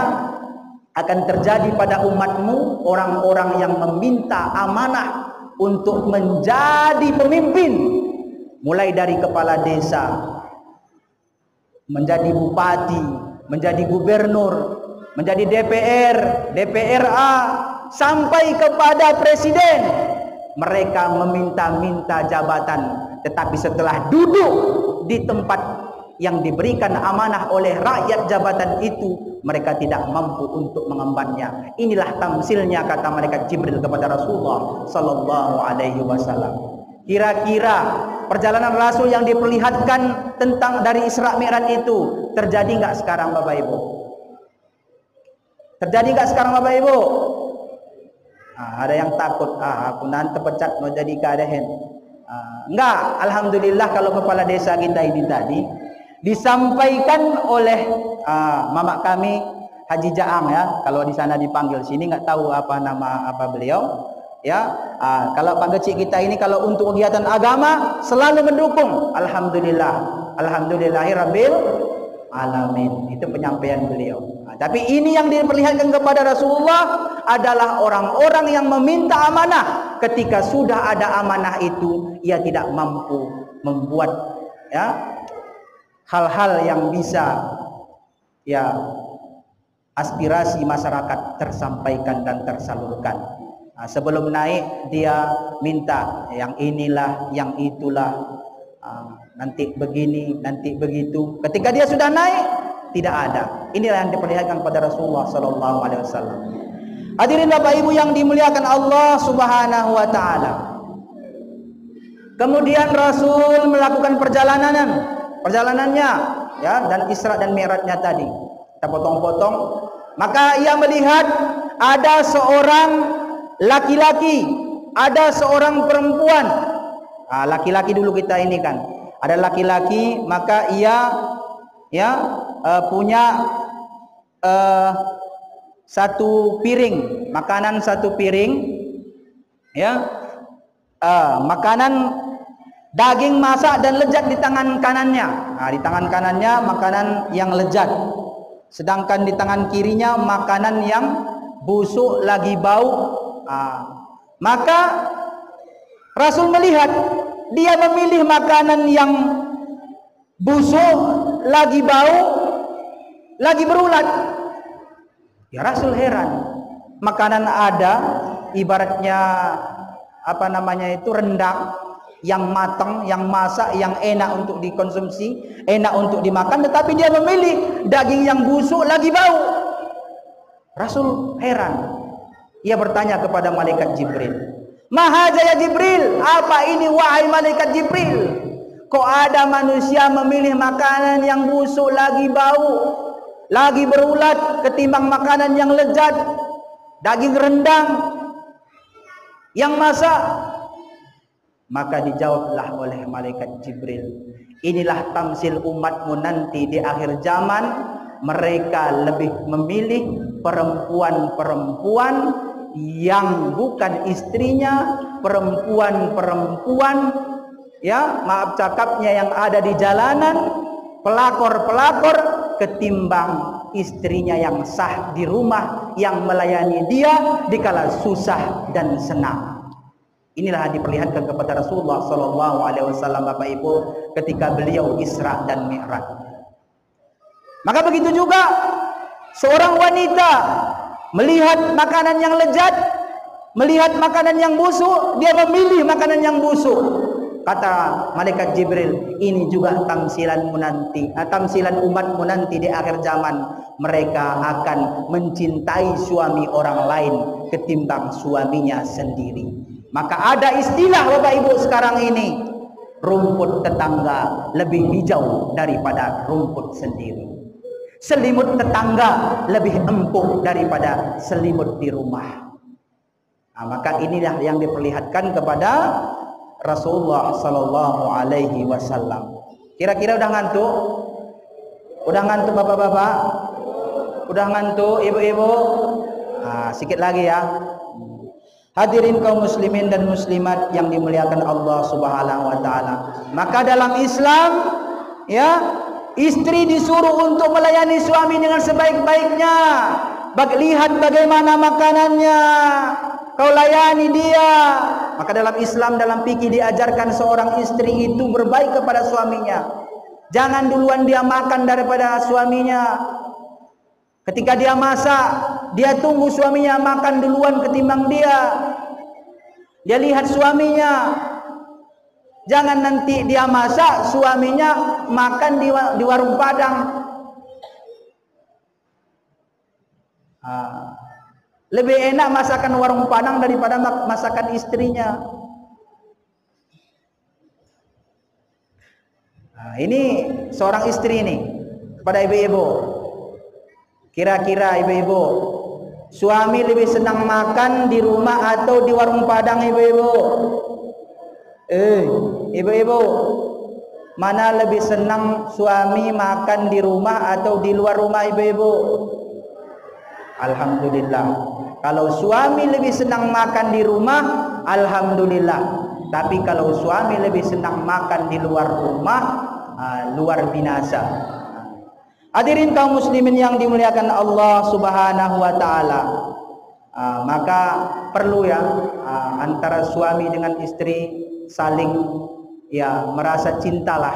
akan terjadi pada umatmu orang-orang yang meminta amanah untuk menjadi pemimpin, mulai dari kepala desa, menjadi bupati, menjadi gubernur, menjadi DPR, DPRA, sampai kepada presiden. Mereka meminta-minta jabatan, tetapi setelah duduk di tempat yang diberikan amanah oleh rakyat jabatan itu, mereka tidak mampu untuk mengembannya. Inilah tamsilnya, kata malaikat Jibril kepada Rasulullah sallallahu alaihi wasallam. Kira-kira perjalanan Rasul yang diperlihatkan tentang dari Isra Mi'raj itu terjadi enggak sekarang Bapak Ibu? Terjadi enggak sekarang Bapak Ibu? Ada yang takut, aku nanti pecat mau jadi keadaan. Enggak, alhamdulillah kalau kepala desa kita ini tadi disampaikan oleh mamak kami Haji Jaang, ya, kalau di sana dipanggil, sini nggak tahu apa nama apa beliau, ya. Kalau Pak Gecik kita ini kalau untuk kegiatan agama selalu mendukung, alhamdulillah, alhamdulillahirabbil alamin, itu penyampaian beliau. Tapi ini yang diperlihatkan kepada Rasulullah adalah orang-orang yang meminta amanah, ketika sudah ada amanah itu ia tidak mampu membuat, ya, hal-hal yang bisa, ya, aspirasi masyarakat tersampaikan dan tersalurkan. Sebelum naik dia minta yang inilah, yang itulah, nanti begini, nanti begitu. Ketika dia sudah naik, tidak ada. Inilah yang diperlihatkan kepada Rasulullah sallallahu alaihi wasallam. Hadirin Bapak Ibu yang dimuliakan Allah Subhanahu wa taala. Kemudian Rasul melakukan perjalanannya, ya, dan Isra dan Mi'rajnya tadi kita potong-potong. Maka ia melihat ada seorang laki-laki, ada seorang perempuan. Laki-laki dulu kita ini kan, ada laki-laki, maka ia, ya, punya satu piring makanan, satu piring, ya, makanan daging masak dan lezat di tangan kanannya. Di tangan kanannya makanan yang lezat, sedangkan di tangan kirinya makanan yang busuk lagi bau. Maka Rasul melihat dia memilih makanan yang busuk, lagi bau, lagi berulat. Ya, Rasul heran. Makanan ada, ibaratnya apa namanya itu, rendang, yang matang, yang masak, yang enak untuk dikonsumsi, enak untuk dimakan, tetapi dia memilih daging yang busuk lagi bau. Rasul heran. Ia bertanya kepada malaikat Jibril, "Mahaja ya Jibril? Apa ini wahai malaikat Jibril? Kok ada manusia memilih makanan yang busuk lagi bau, lagi berulat ketimbang makanan yang lezat, daging rendang yang masak?" Maka dijawablah oleh malaikat Jibril, "Inilah tamsil umatmu nanti di akhir zaman. Mereka lebih memilih perempuan-perempuan yang bukan istrinya, perempuan-perempuan, ya maaf cakapnya, yang ada di jalanan, pelakor-pelakor, ketimbang istrinya yang sah di rumah, yang melayani dia dikala susah dan senang." Inilah diperlihatkan kepada Rasulullah SAW, Bapak Ibu, ketika beliau Isra dan Mi'raj. Maka begitu juga seorang wanita melihat makanan yang lezat, melihat makanan yang busuk, dia memilih makanan yang busuk. Kata malaikat Jibril, ini juga tamsilanmu nanti, tamsilan umatmu nanti di akhir zaman. Mereka akan mencintai suami orang lain ketimbang suaminya sendiri. Maka ada istilah Bapak Ibu sekarang ini, rumput tetangga lebih hijau daripada rumput sendiri. Selimut tetangga lebih empuk daripada selimut di rumah. Nah, maka inilah yang diperlihatkan kepada Rasulullah Sallallahu Alaihi Wasallam. Kira-kira udah ngantuk? Udah ngantuk bapak-bapak? Udah ngantuk ibu-ibu? Nah, sedikit lagi ya. Hadirin kaum muslimin dan muslimat yang dimuliakan Allah Subhanahu wa taala. Maka dalam Islam, ya, istri disuruh untuk melayani suami dengan sebaik-baiknya. Lihat bagaimana makanannya, kau layani dia. Maka dalam Islam, dalam fikih diajarkan seorang istri itu berbaik kepada suaminya. Jangan duluan dia makan daripada suaminya. Ketika dia masak, dia tunggu suaminya makan duluan ketimbang dia. Dia lihat suaminya. Jangan nanti dia masak, suaminya makan di warung Padang. Lebih enak masakan warung Padang daripada masakan istrinya. Ini seorang istri ini kepada ibu-ibu. Kira-kira ibu-ibu, suami lebih senang makan di rumah atau di warung Padang ibu-ibu? Ibu-ibu, mana lebih senang suami makan di rumah atau di luar rumah ibu-ibu? Alhamdulillah. Kalau suami lebih senang makan di rumah, alhamdulillah. Tapi kalau suami lebih senang makan di luar rumah, luar binasa. Hadirin kaum muslimin yang dimuliakan Allah Subhanahu wa taala. Maka perlu ya antara suami dengan istri saling ya merasa cintalah.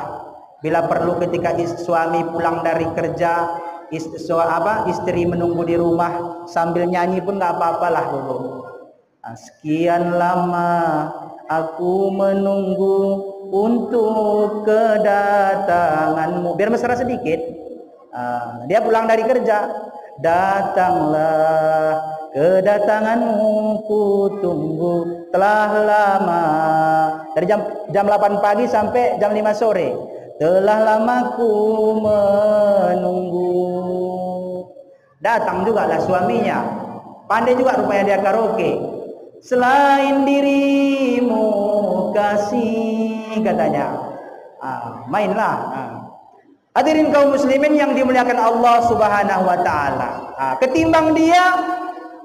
Bila perlu ketika suami pulang dari kerja, istri menunggu di rumah sambil nyanyi pun nggak apa-apalah dulu. Sekian lama aku menunggu untuk kedatanganmu. Biar mesra sedikit. Dia pulang dari kerja, datanglah kedatanganmu ku tunggu telah lama. Dari jam 8 pagi sampai jam 5 sore. Telah lama ku menunggu. Datang juga lah suaminya. Pandai juga rupanya dia karaoke. Selain dirimu kasih, katanya. Mainlah. Hadirin kaum muslimin yang dimuliakan Allah Subhanahu wa taala. Ketimbang dia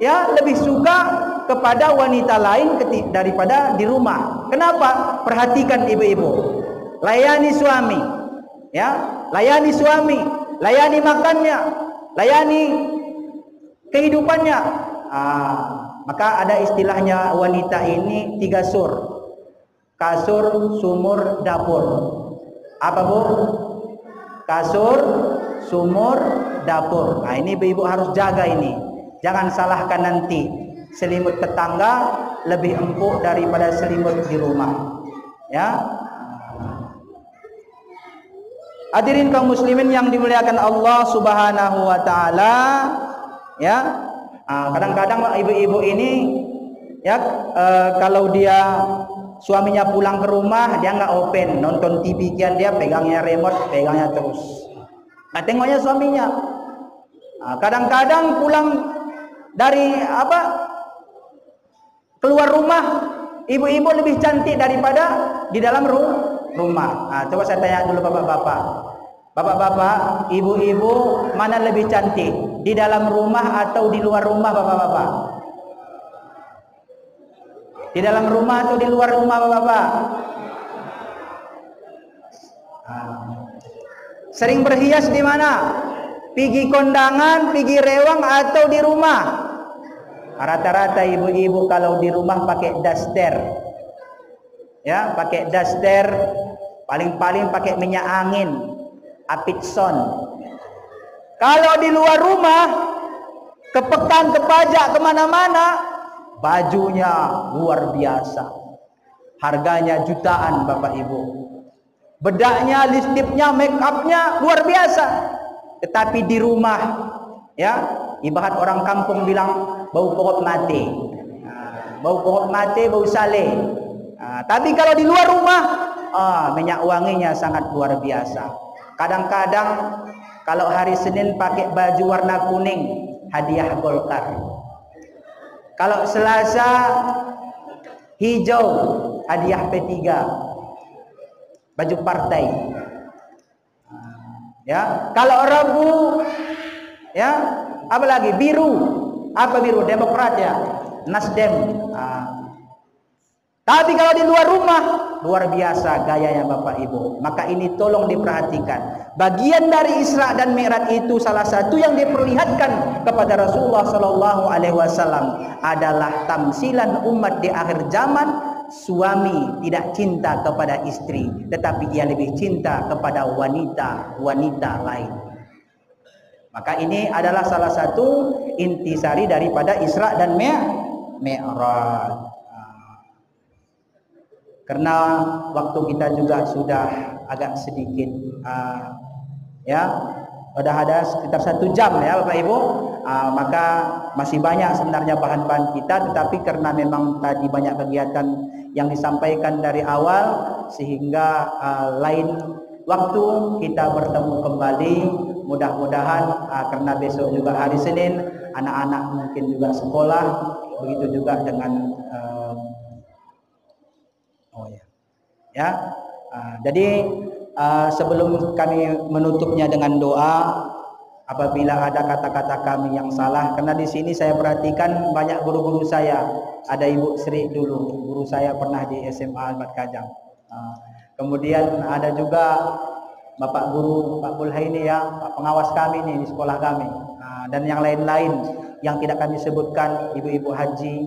ya lebih suka kepada wanita lain daripada di rumah. Kenapa? Perhatikan ibu-ibu. Layani suami. Ya, layani suami, layani makannya, layani kehidupannya. Maka ada istilahnya wanita ini 3 sur. Kasur, sumur, dapur. Apa Bu? Kasur, sumur, dapur. Nah, ini ibu-ibu harus jaga ini. Jangan salahkan nanti. Selimut tetangga lebih empuk daripada selimut di rumah. Ya. Hadirin kaum muslimin yang dimuliakan Allah Subhanahu wa taala, ya. Kadang-kadang ibu-ibu ini ya kalau dia suaminya pulang ke rumah dia nggak open nonton TV, kian dia pegangnya remote, pegangnya terus. Nah, tengoknya suaminya. Kadang-kadang pulang dari keluar rumah, ibu-ibu lebih cantik daripada di dalam rumah. Coba saya tanya dulu bapak-bapak, ibu-ibu mana lebih cantik, di dalam rumah atau di luar rumah bapak-bapak? Di dalam rumah atau di luar rumah bapak-bapak? Sering berhias di mana? Pergi kondangan, pergi rewang atau di rumah? Rata-rata ibu-ibu kalau di rumah pakai daster. Ya, pakai daster, paling-paling pakai minyak angin, Apitson. Kalau di luar rumah, ke pekan, ke pajak, kemana-mana, bajunya luar biasa, harganya jutaan bapak ibu, bedaknya, lipstiknya, make upnya luar biasa. Tetapi di rumah, ya, ibarat orang kampung bilang bau pohon mati, bau pohon mati, bau sale. Tapi kalau di luar rumah, minyak wanginya sangat luar biasa. Kadang-kadang kalau hari Senin pakai baju warna kuning, hadiah Golkar. Kalau Selasa hijau, hadiah P3, baju partai. Ya, kalau Rabu, ya, apa lagi? Biru, apa biru? Demokrat ya, Nasdem. Tapi kalau di luar rumah, luar biasa gayanya bapak ibu. Maka ini tolong diperhatikan. Bagian dari Isra dan Mi'raj itu salah satu yang diperlihatkan kepada Rasulullah Sallallahu Alaihi Wasallam adalah tamsilan umat di akhir zaman. Suami tidak cinta kepada istri, tetapi ia lebih cinta kepada wanita lain. Maka ini adalah salah satu intisari daripada Isra dan Mi'raj. Karena waktu kita juga sudah agak sedikit, ya, sudah ada sekitar 1 jam ya Bapak Ibu, maka masih banyak sebenarnya bahan-bahan kita, tetapi karena memang tadi banyak kegiatan yang disampaikan dari awal, sehingga lain waktu kita bertemu kembali. Mudah-mudahan karena besok juga hari Senin, anak-anak mungkin juga sekolah, begitu juga dengan jadi sebelum kami menutupnya dengan doa, apabila ada kata-kata kami yang salah, karena di sini saya perhatikan banyak guru-guru saya, ada Ibu Sri dulu, guru saya pernah di SMA Ahmad Kajang, kemudian ada juga Bapak Guru Pak Bulhaini ya, Pak pengawas kami nih di sekolah kami, dan yang lain-lain yang tidak kami sebutkan, ibu-ibu haji,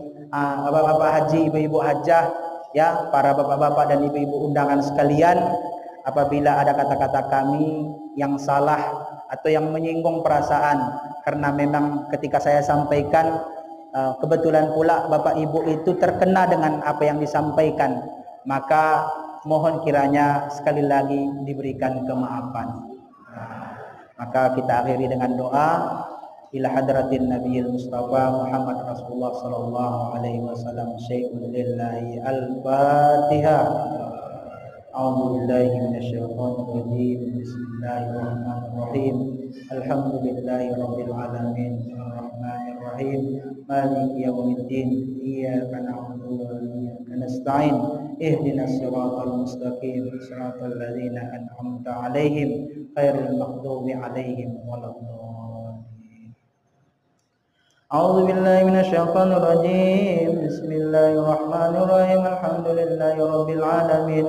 bapak-bapak haji, ibu-ibu hajah, ya, para bapak-bapak dan ibu-ibu undangan sekalian, apabila ada kata-kata kami yang salah atau yang menyinggung perasaan, karena memang ketika saya sampaikan kebetulan pula bapak ibu itu terkena dengan apa yang disampaikan, maka mohon kiranya sekali lagi diberikan kemaafan. Maka kita akhiri dengan doa. Ila hadratin Nabiyil Mustafa Muhammad Rasulullah sallallahu alaihi wasallam syai'un lillahi al-Fatihah. A'udzu billahi minasyaitonir rajim. Bismillahirrahmanirrahim. Alhamdulillahi rabbil alamin. Arrahmanir rahim. Maliki yaumiddin. Iyyaka na'budu wa iyyaka nasta'in. Ihdinas siratal mustaqim. Siratal ladzina an'amta 'alaihim ghairil maghdubi 'alaihim waladdallin. A'udzu billahi minasyaitonir rajim. Bismillahirrahmanirrahim. Alhamdulillahi rabbil alamin.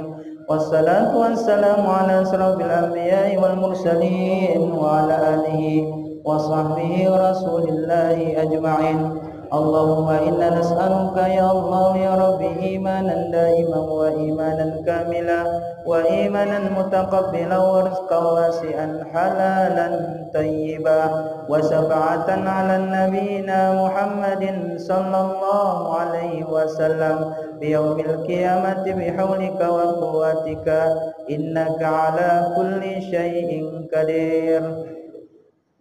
Wassalatu wassalamu ala asrofil anbiya'i wal mursalin wa ala alihi wa sahbihi wa rasulillahi ajma'in. اللهم إنا نسألك يا الله يا ربي إيمانا دائما وإيمانا كاملا وإيمانا متقبلا ورزقا واسعا حلالا طيبا وشفاعة على نبينا محمد صلى الله عليه وسلم بيوم القيامة بحولك وقوتك إنك على كل شيء قدير.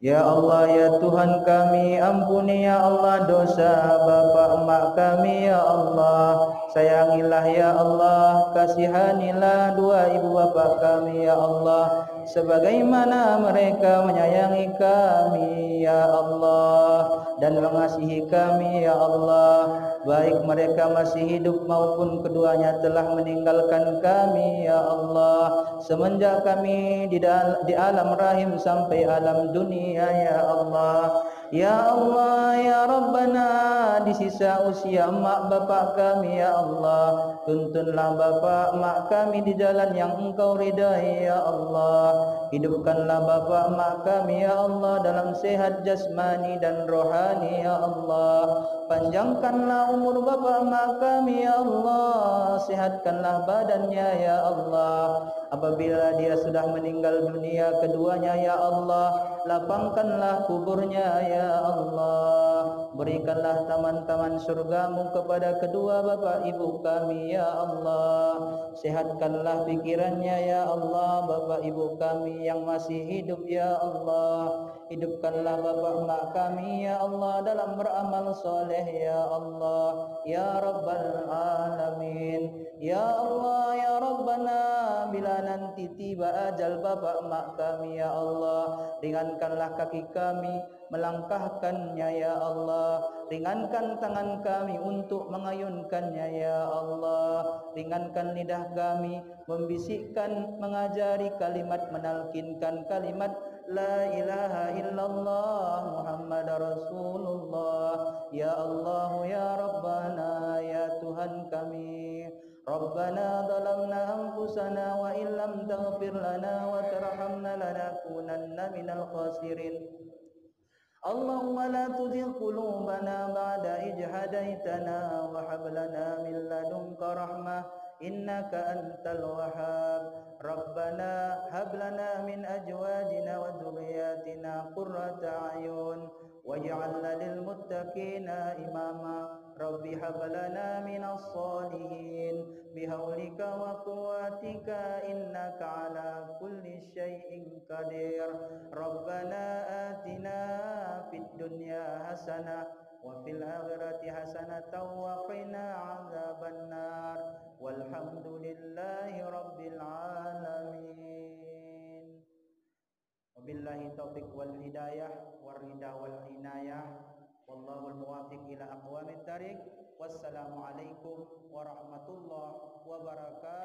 Ya Allah ya Tuhan kami, ampuni ya Allah dosa bapa emak kami ya Allah. Sayangilah ya Allah, kasihanilah dua ibu bapa kami ya Allah, sebagaimana mereka menyayangi kami ya Allah dan mengasihi kami ya Allah, baik mereka masih hidup maupun keduanya telah meninggalkan kami ya Allah, semenjak kami di alam rahim sampai alam dunia ya Allah. Ya Allah ya Rabbana, di sisa usia mak bapak kami ya Allah, tuntunlah bapak mak kami di jalan yang Engkau ridai ya Allah. Hidupkanlah bapak mak kami ya Allah dalam sehat jasmani dan rohani ya Allah. Panjangkanlah umur bapak mak kami ya Allah, sehatkanlah badannya ya Allah. Apabila dia sudah meninggal dunia keduanya ya Allah, lapangkanlah kuburnya ya Allah. Berikanlah taman-taman surgamu kepada kedua bapa ibu kami ya Allah. Sehatkanlah pikirannya ya Allah bapa ibu kami yang masih hidup ya Allah. Hidupkanlah bapa mak kami ya Allah dalam beramal soleh ya Allah ya Rabbal Alamin. Ya Allah ya Rabbana, bila nanti tiba ajal bapa mak kami ya Allah, ringankanlah kaki kami melangkahkannya ya Allah, ringankan tangan kami untuk mengayunkannya ya Allah, ringankan lidah kami membisikkan, mengajari kalimat, menalkinkan kalimat La ilaha illallah Muhammad Rasulullah. Ya Allah ya Rabbana, ya Tuhan kami, Rabbana zalamna anfusana wa illam taghfir lana wa tarhamna lanakunanna minal khasirin. Allahumma la tuzigh qulubana ba'da idh hadaitana wa hab lana min ladunka rahmah innaka antal wahhab. Rabbana hab lana min azwajina wa dhurriyyatina qurrata a'yun waj'alna lil muttaqina imama. Rabbi hab lana minas solihin bihaulika wa quwwatika innaka ala kulli syai'in qadir. Rabbana atina fid dunya hasanah wa fil akhirati hasanatan wa qina adzabannar. Walhamdulillahi rabbil alamin. Wabillahi taufiq wal hidayah war rida wal inayah. Wallahul muwaffiq ila aqwamit thariq. Wassalamu alaikum warahmatullahi wabarakatuh.